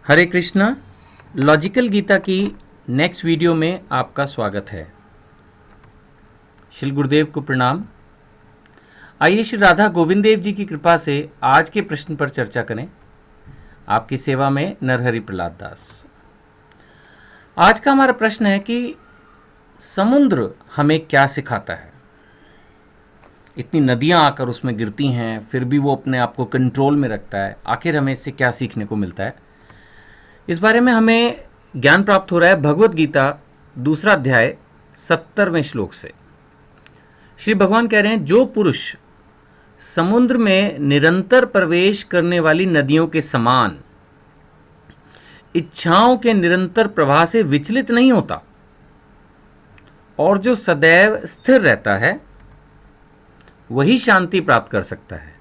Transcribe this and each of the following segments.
हरे Krishna. Logical Gita की next video में आपका स्वागत है। श्री गुरुदेव को प्रणाम। आइए श्री राधा गोविंद देव जी की कृपा से आज के प्रश्न पर चर्चा करें। आपकी सेवा में नरहरि प्रहलाद दास। आज का हमारा प्रश्न है कि समुद्र हमें क्या सिखाता है। इतनी नदियां आकर उसमें गिरती हैं, फिर भी वो अपने आप को कंट्रोल में रखता है। आखिर हमें इससे क्या सीखने को मिलता है, इस बारे में हमें ज्ञान प्राप्त हो रहा है भगवत गीता दूसरा अध्याय 70वें श्लोक से। श्री भगवान कह रहे हैं, जो पुरुष समुद्र में निरंतर प्रवेश करने वाली नदियों के समान इच्छाओं के निरंतर प्रवाह से विचलित नहीं होता और जो सदैव स्थिर रहता है, वही शांति प्राप्त कर सकता है।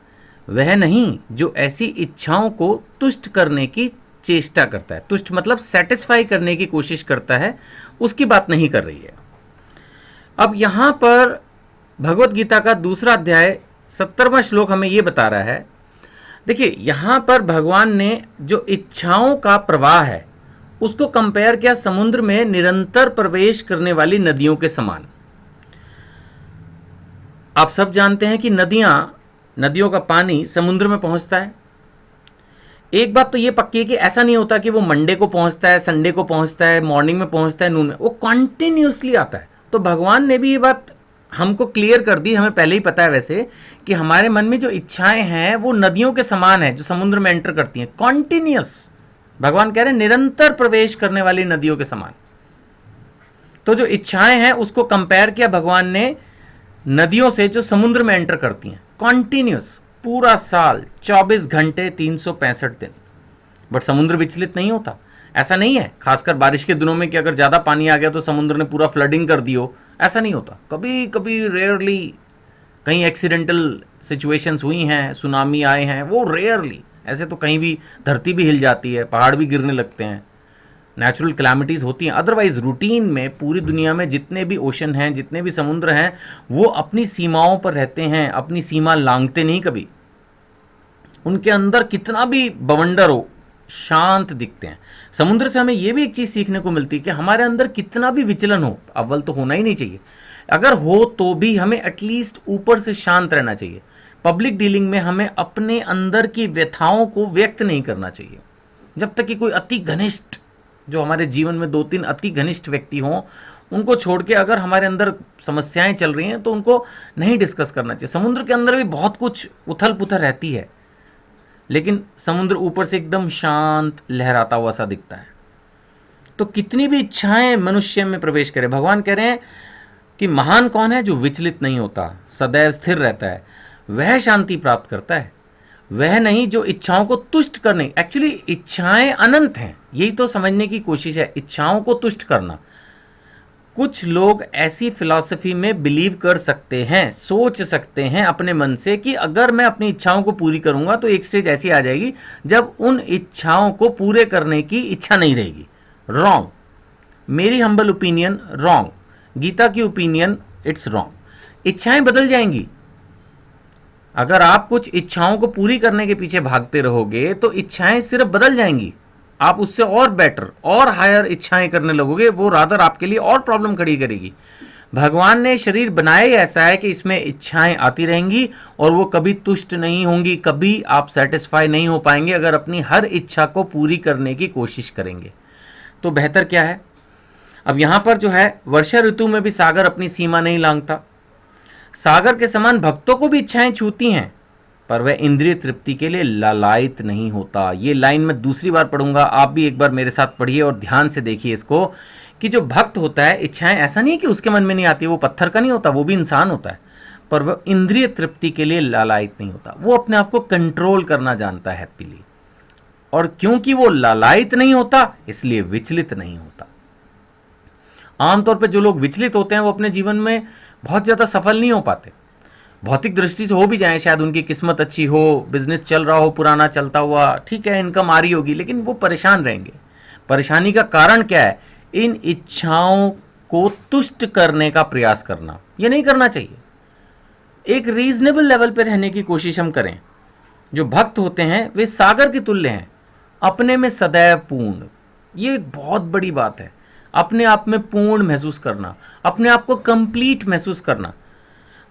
वह नहीं जो ऐसी इच्छाओं को तुष्ट करने की चेष्टा करता है। तुष्ट मतलब सेटिस्फाई करने की कोशिश करता है, उसकी बात नहीं कर रही है। अब यहां पर भगवत गीता का दूसरा अध्याय 70वां श्लोक हमें यह बता रहा है। देखिए, यहां पर भगवान ने जो इच्छाओं का प्रवाह है उसको कंपेयर किया समुद्र में निरंतर प्रवेश करने वाली नदियों के समान। आप सब जानते हैं कि नदियों का पानी समुद्र में पहुंचता है। एक बात तो ये पक्की है कि ऐसा नहीं होता कि वो मंडे को पहुंचता है, संडे को पहुंचता है, मॉर्निंग में पहुंचता है, नून में, वो कॉन्टिन्यूसली आता है। तो भगवान ने भी ये बात हमको क्लियर कर दी। हमें पहले ही पता है वैसे कि हमारे मन में जो इच्छाएं हैं वो नदियों के समान है जो समुद्र में एंटर करती हैं, कॉन्टिन्यूस। भगवान कह रहे हैं निरंतर प्रवेश करने वाली नदियों के समान। तो जो इच्छाएं हैं उसको कंपेयर किया भगवान ने नदियों से जो समुद्र में एंटर करती हैं, कॉन्टिन्यूस, पूरा साल 24 घंटे 365 दिन। बट समुद्र विचलित नहीं होता। ऐसा नहीं है, खासकर बारिश के दिनों में, कि अगर ज़्यादा पानी आ गया तो समुद्र ने पूरा फ्लडिंग कर दी हो। ऐसा नहीं होता। कभी कभी रेयरली कहीं एक्सीडेंटल सिचुएशंस हुई हैं, सुनामी आए हैं, वो रेयरली। ऐसे तो कहीं भी धरती भी हिल जाती है, पहाड़ भी गिरने लगते हैं, नेचुरल कैलामिटीज़ होती हैं। अदरवाइज रूटीन में पूरी दुनिया में जितने भी ओशन हैं, जितने भी समुद्र हैं, वो अपनी सीमाओं पर रहते हैं, अपनी सीमा लांघते नहीं कभी। उनके अंदर कितना भी बवंडर हो, शांत दिखते हैं। समुद्र से हमें यह भी एक चीज़ सीखने को मिलती है कि हमारे अंदर कितना भी विचलन हो, अव्वल तो होना ही नहीं चाहिए, अगर हो तो भी हमें एटलीस्ट ऊपर से शांत रहना चाहिए। पब्लिक डीलिंग में हमें अपने अंदर की व्यथाओं को व्यक्त नहीं करना चाहिए। जब तक कि कोई अति घनिष्ठ, जो हमारे जीवन में 2-3 अति घनिष्ठ व्यक्ति हों, उनको छोड़ के अगर हमारे अंदर समस्याएं चल रही हैं तो उनको नहीं डिस्कस करना चाहिए। समुद्र के अंदर भी बहुत कुछ उथल पुथल रहती है, लेकिन समुद्र ऊपर से एकदम शांत लहराता हुआ सा दिखता है। तो कितनी भी इच्छाएं मनुष्य में प्रवेश करें, भगवान कह रहे हैं कि महान कौन है, जो विचलित नहीं होता, सदैव स्थिर रहता है, वह शांति प्राप्त करता है। वह नहीं जो इच्छाओं को तुष्ट करने, एक्चुअली इच्छाएं अनंत हैं, यही तो समझने की कोशिश है, इच्छाओं को तुष्ट करना। कुछ लोग ऐसी फिलॉसफी में बिलीव कर सकते हैं, सोच सकते हैं अपने मन से कि अगर मैं अपनी इच्छाओं को पूरी करूंगा तो एक स्टेज ऐसी आ जाएगी जब उन इच्छाओं को पूरे करने की इच्छा नहीं रहेगी। रॉन्ग। मेरी हम्बल ओपिनियन रॉन्ग। गीता की ओपिनियन इट्स रॉन्ग। इच्छाएं बदल जाएंगी। अगर आप कुछ इच्छाओं को पूरी करने के पीछे भागते रहोगे तो इच्छाएं सिर्फ बदल जाएंगी। आप उससे और बेटर और हायर इच्छाएं करने लगोगे, वो रादर आपके लिए और प्रॉब्लम खड़ी करेगी। भगवान ने शरीर बनाया ही ऐसा है कि इसमें इच्छाएं आती रहेंगी और वो कभी तुष्ट नहीं होंगी, कभी आप सेटिस्फाई नहीं हो पाएंगे अगर अपनी हर इच्छा को पूरी करने की कोशिश करेंगे। तो बेहतर क्या है, अब यहां पर जो है, वर्षा ऋतु में भी सागर अपनी सीमा नहीं लांघता। सागर के समान भक्तों को भी इच्छाएं छूती हैं, पर वह इंद्रिय तृप्ति के लिए लालायित नहीं होता। ये लाइन मैं दूसरी बार पढ़ूंगा, आप भी एक बार मेरे साथ पढ़िए और ध्यान से देखिए इसको, कि जो भक्त होता है, इच्छाएं ऐसा नहीं है कि उसके मन में नहीं आती, वो पत्थर का नहीं होता, वो भी इंसान होता है, पर वह इंद्रिय तृप्ति के लिए लालायित नहीं होता। वो अपने आप को कंट्रोल करना जानता है हैप्पीली, और क्योंकि वो लालायित नहीं होता इसलिए विचलित नहीं होता। आमतौर पर जो लोग विचलित होते हैं वो अपने जीवन में बहुत ज़्यादा सफल नहीं हो पाते। भौतिक दृष्टि से हो भी जाए, शायद उनकी किस्मत अच्छी हो, बिजनेस चल रहा हो पुराना चलता हुआ, ठीक है, इनकम आ रही होगी, लेकिन वो परेशान रहेंगे। परेशानी का कारण क्या है, इन इच्छाओं को तुष्ट करने का प्रयास करना। ये नहीं करना चाहिए। एक रीजनेबल लेवल पर रहने की कोशिश हम करें। जो भक्त होते हैं वे सागर के तुल्य हैं, अपने में सदैव पूर्ण, ये एक बहुत बड़ी बात है। अपने आप में पूर्ण महसूस करना, अपने आप को कंप्लीट महसूस करना।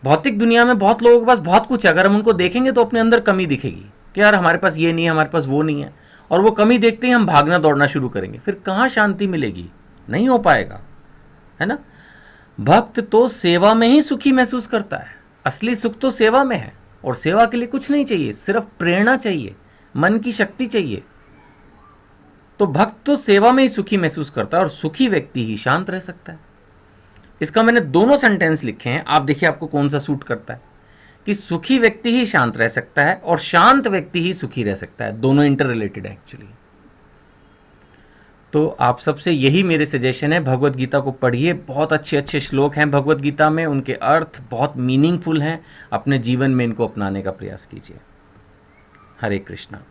भौतिक दुनिया में बहुत लोगों के पास बहुत कुछ है, अगर हम उनको देखेंगे तो अपने अंदर कमी दिखेगी कि यार हमारे पास ये नहीं है, हमारे पास वो नहीं है, और वो कमी देखते ही हम भागना दौड़ना शुरू करेंगे। फिर कहाँ शांति मिलेगी? नहीं हो पाएगा, है ना। भक्त तो सेवा में ही सुखी महसूस करता है। असली सुख तो सेवा में है, और सेवा के लिए कुछ नहीं चाहिए, सिर्फ प्रेरणा चाहिए, मन की शक्ति चाहिए। तो भक्त तो सेवा में ही सुखी महसूस करता है, और सुखी व्यक्ति ही शांत रह सकता है। इसका मैंने दोनों सेंटेंस लिखे हैं, आप देखिए आपको कौन सा सूट करता है, कि सुखी व्यक्ति ही शांत रह सकता है और शांत व्यक्ति ही सुखी रह सकता है। दोनों इंटर रिलेटेड है एक्चुअली। तो आप सबसे यही मेरे सजेशन है, भगवत गीता को पढ़िए। बहुत अच्छे अच्छे श्लोक हैं भगवत गीता में, उनके अर्थ बहुत मीनिंगफुल हैं। अपने जीवन में इनको अपनाने का प्रयास कीजिए। हरे कृष्णा।